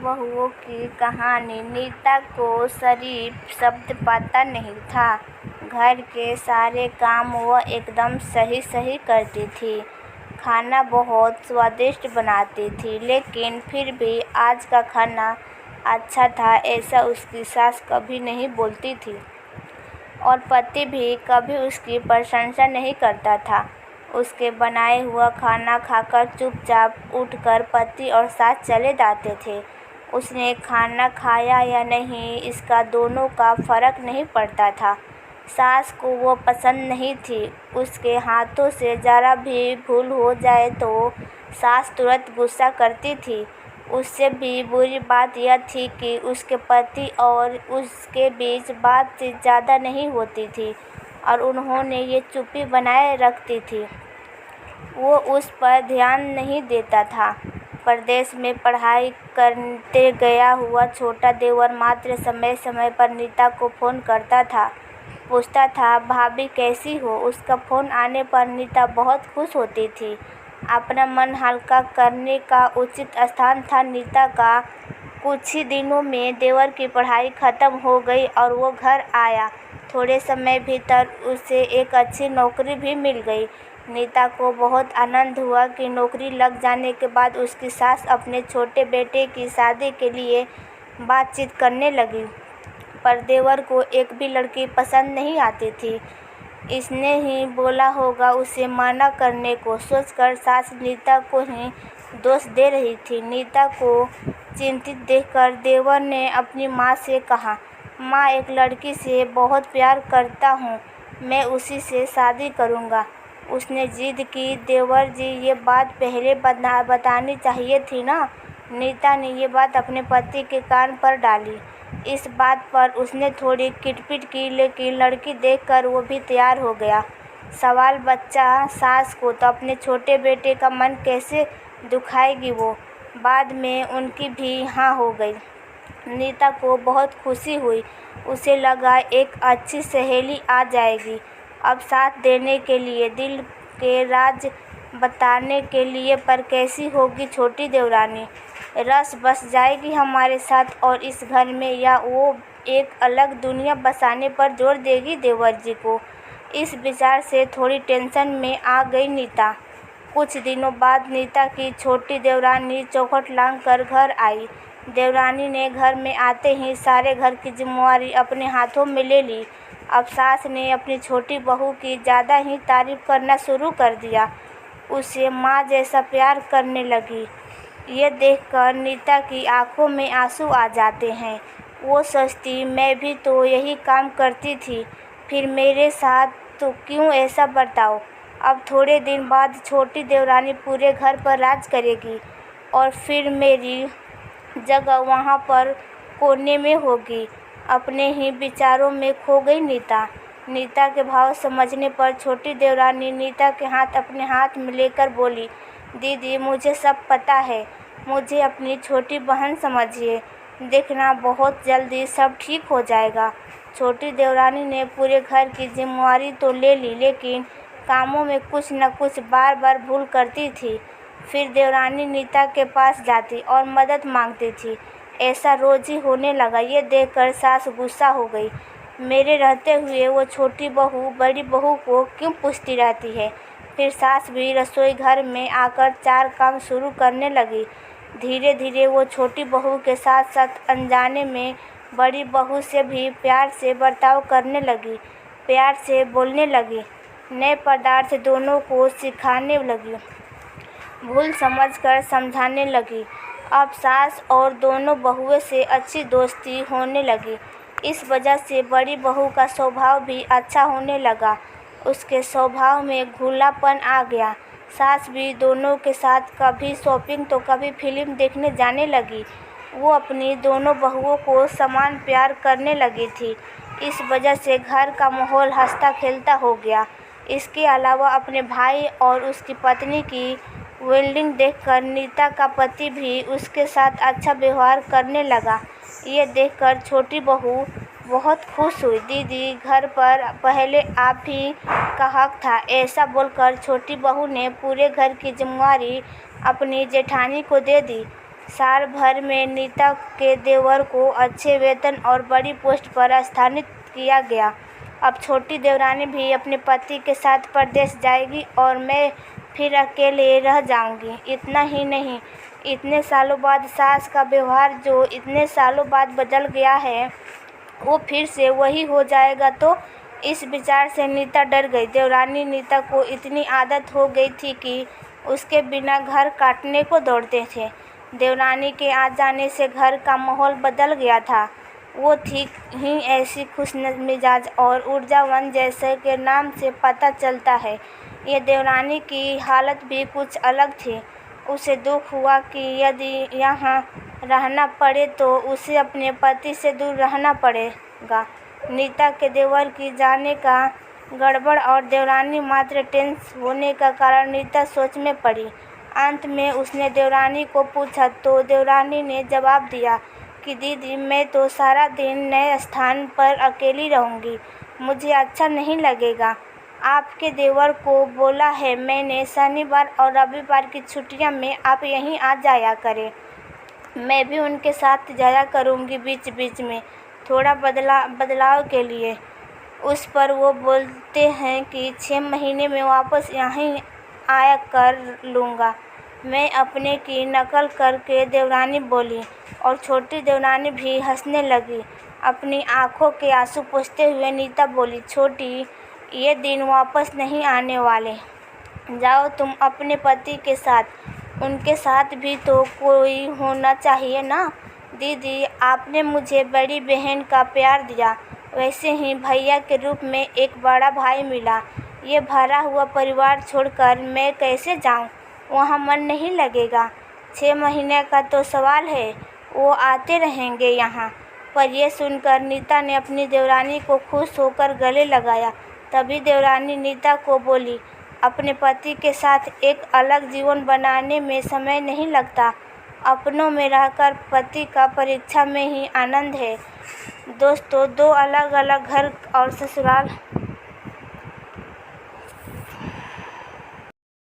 बहुओं की कहानी। नीता को शरीफ शब्द पता नहीं था। घर के सारे काम वह एकदम सही करती थी। खाना बहुत स्वादिष्ट बनाती थी, लेकिन फिर भी आज का खाना अच्छा था ऐसा उसकी सास कभी नहीं बोलती थी और पति भी कभी उसकी प्रशंसा नहीं करता था। उसके बनाए हुआ खाना खाकर चुपचाप उठकर पति और सास चले जाते थे। उसने खाना खाया या नहीं इसका दोनों का फर्क नहीं पड़ता था। सास को वो पसंद नहीं थी। उसके हाथों से जरा भी भूल हो जाए तो सास तुरंत गुस्सा करती थी। उससे भी बुरी बात यह थी कि उसके पति और उसके बीच बातचीत ज़्यादा नहीं होती थी और उन्होंने ये चुप्पी बनाए रखती थी। वो उस पर ध्यान नहीं देता था। परदेश में पढ़ाई करते गया हुआ छोटा देवर मात्र समय समय पर नीता को फ़ोन करता था, पूछता था भाभी कैसी हो। उसका फ़ोन आने पर नीता बहुत खुश होती थी। अपना मन हल्का करने का उचित स्थान था नीता का। कुछ ही दिनों में देवर की पढ़ाई खत्म हो गई और वो घर आया। थोड़े समय भीतर उसे एक अच्छी नौकरी भी मिल गई। नीता को बहुत आनंद हुआ कि नौकरी लग जाने के बाद उसकी सास अपने छोटे बेटे की शादी के लिए बातचीत करने लगी। पर देवर को एक भी लड़की पसंद नहीं आती थी। इसने ही बोला होगा उसे मना करने को। सोचकर सास नीता को ही दोष दे रही थी। नीता को चिंतित देखकर देवर ने अपनी माँ से कहा, माँ एक लड़की से बहुत प्यार करता हूँ, मैं उसी से शादी करूँगा। उसने जिद की। देवर जी ये बात पहले बतानी चाहिए थी ना। नीता ने ये बात अपने पति के कान पर डाली। इस बात पर उसने थोड़ी किटपिट की, लेकिन लड़की देखकर वो भी तैयार हो गया। सवाल बच्चा सास को तो अपने छोटे बेटे का मन कैसे दुखाएगी वो। बाद में उनकी भी हाँ हो गई। नीता को बहुत खुशी हुई। उसे लगा एक अच्छी सहेली आ जाएगी अब साथ देने के लिए, दिल के राज बताने के लिए। पर कैसी होगी छोटी देवरानी, रस बस जाएगी हमारे साथ और इस घर में, या वो एक अलग दुनिया बसाने पर जोर देगी देवर जी को। इस विचार से थोड़ी टेंशन में आ गई नीता। कुछ दिनों बाद नीता की छोटी देवरानी चौखट लांघ कर घर आई। देवरानी ने घर में आते ही सारे घर की जिम्मेवारी अपने हाथों में ले ली। अब सास ने अपनी छोटी बहू की ज़्यादा ही तारीफ करना शुरू कर दिया। उसे माँ जैसा प्यार करने लगी। ये देखकर नीता की आंखों में आंसू आ जाते हैं। वो सोचती मैं भी तो यही काम करती थी, फिर मेरे साथ तो क्यों ऐसा बर्ताव। अब थोड़े दिन बाद छोटी देवरानी पूरे घर पर राज करेगी और फिर मेरी जगह वहाँ पर कोने में होगी। अपने ही विचारों में खो गई नीता। नीता के भाव समझने पर छोटी देवरानी नीता के हाथ अपने हाथ में लेकर बोली, दीदी मुझे सब पता है, मुझे अपनी छोटी बहन समझिए, देखना बहुत जल्दी सब ठीक हो जाएगा। छोटी देवरानी ने पूरे घर की जिम्मेवारी तो ले ली, लेकिन कामों में कुछ न कुछ बार बार भूल करती थी। फिर देवरानी नीता के पास जाती और मदद मांगती थी। ऐसा रोज ही होने लगा। ये देखकर सास गुस्सा हो गई। मेरे रहते हुए वो छोटी बहू बड़ी बहू को क्यों पूछती रहती है। फिर सास भी रसोई घर में आकर चार काम शुरू करने लगी। धीरे धीरे वो छोटी बहू के साथ साथ अनजाने में बड़ी बहू से भी प्यार से बर्ताव करने लगी, प्यार से बोलने लगी, नए पदार्थ दोनों को सिखाने लगी, भूल समझकर समझाने लगी। अब सास और दोनों बहुओं से अच्छी दोस्ती होने लगी। इस वजह से बड़ी बहू का स्वभाव भी अच्छा होने लगा। उसके स्वभाव में खुलापन आ गया। सास भी दोनों के साथ कभी शॉपिंग तो कभी फिल्म देखने जाने लगी। वो अपनी दोनों बहुओं को समान प्यार करने लगी थी। इस वजह से घर का माहौल हंसता खेलता हो गया। इसके अलावा अपने भाई और उसकी पत्नी की वेल्डिंग देखकर नीता का पति भी उसके साथ अच्छा व्यवहार करने लगा। ये देखकर छोटी बहू बहुत खुश हुई। दीदी घर पर पहले आप ही का हक था। ऐसा बोलकर छोटी बहू ने पूरे घर की जिम्मेवारी अपनी जेठानी को दे दी। साल भर में नीता के देवर को अच्छे वेतन और बड़ी पोस्ट पर स्थानित किया गया। अब छोटी देवरानी भी अपने पति के साथ परदेश जाएगी और मैं फिर अकेले रह जाऊंगी। इतना ही नहीं, इतने सालों बाद सास का व्यवहार जो इतने सालों बाद बदल गया है, वो फिर से वही हो जाएगा। तो इस विचार से नीता डर गई। देवरानी नीता को इतनी आदत हो गई थी कि उसके बिना घर काटने को दौड़ते थे। देवरानी के आ जाने से घर का माहौल बदल गया था। वो थी ही ऐसी खुश मिजाज और ऊर्जावान जैसे के नाम से पता चलता है। ये देवरानी की हालत भी कुछ अलग थी। उसे दुख हुआ कि यदि यहाँ रहना पड़े तो उसे अपने पति से दूर रहना पड़ेगा। नीता के देवर की जाने का गड़बड़ और देवरानी मात्र टेंस होने का कारण नीता सोच में पड़ी। अंत में उसने देवरानी को पूछा तो देवरानी ने जवाब दिया कि दीदी, मैं तो सारा दिन नए स्थान पर अकेली रहूँगी, मुझे अच्छा नहीं लगेगा। आपके देवर को बोला है मैंने, शनिवार और रविवार की छुट्टियों में आप यहीं आ जाया करें। मैं भी उनके साथ जाया करूँगी बीच बीच में, थोड़ा बदलाव के लिए। उस पर वो बोलते हैं कि 6 महीने में वापस यहीं आया कर लूँगा। मैं अपने की नकल करके देवरानी बोली और छोटी देवरानी भी हंसने लगी। अपनी आंखों के आंसू पोंछते हुए नीता बोली, छोटी, ये दिन वापस नहीं आने वाले। जाओ तुम अपने पति के साथ, उनके साथ भी तो कोई होना चाहिए ना। दीदी, आपने मुझे बड़ी बहन का प्यार दिया, वैसे ही भैया के रूप में एक बड़ा भाई मिला। ये भरा हुआ परिवार छोड़कर मैं कैसे जाऊं? वहाँ मन नहीं लगेगा। 6 महीने का तो सवाल है, वो आते रहेंगे यहाँ। पर यह सुनकर नीता ने अपनी देवरानी को खुश होकर गले लगाया। तभी देवरानी नीता को बोली, अपने पति के साथ एक अलग जीवन बनाने में समय नहीं लगता। अपनों में रहकर पति का परीक्षा में ही आनंद है। दोस्तों, 2 अलग अलग घर और ससुराल